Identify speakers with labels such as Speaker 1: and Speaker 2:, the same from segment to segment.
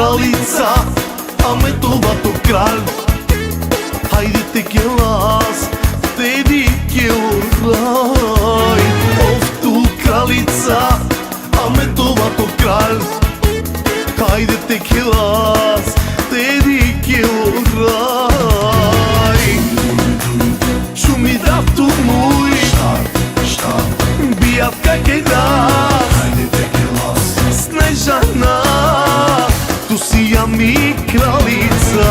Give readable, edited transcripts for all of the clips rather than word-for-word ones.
Speaker 1: кралица, аме тобато краль. Хајде те ке лас, теди ке рај. Оф ту кралица, аме тобато краль. Хајде те ке лас, теди ке рај. Чуми дафту муј, бијат кај нас.
Speaker 2: Хајде те ке лас,
Speaker 1: Снежана, ту си ја ми кралица.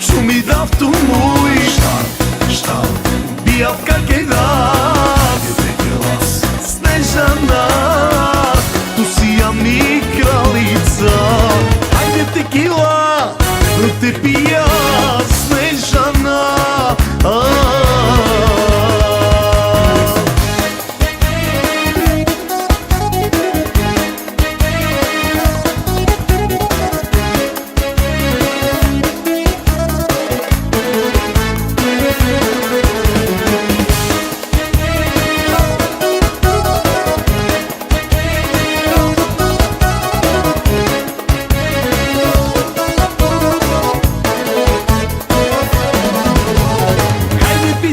Speaker 1: Чуми дафту муј, бијат кај нас. Снежана, ту си ја ми кралица. Хајде текила, те пија Снежана.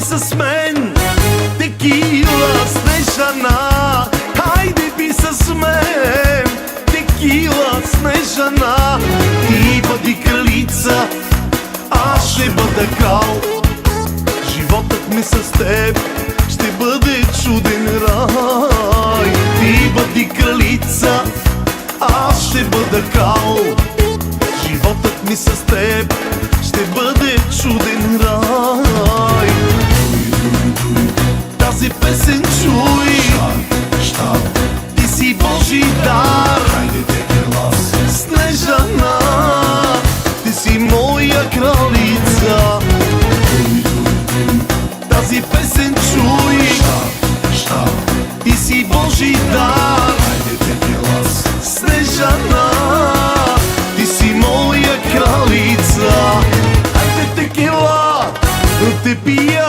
Speaker 1: С мен, текила Снежана, хајде би с мен, текила Снежана. Ти бъди кралица, аз ще бъда крал. Животът ми с теб ще бъде чуден рай. Ти бъди кралица, аз ще бъда крал. Животът ми с теб ще бъде чуден рай. Тази песен чуй, ти си Божи дар. Снежана, ти си моя кралица. Тази песен чуй, ти си Божи дар. Снежана, ти си моя кралица. Хајде текила, те пија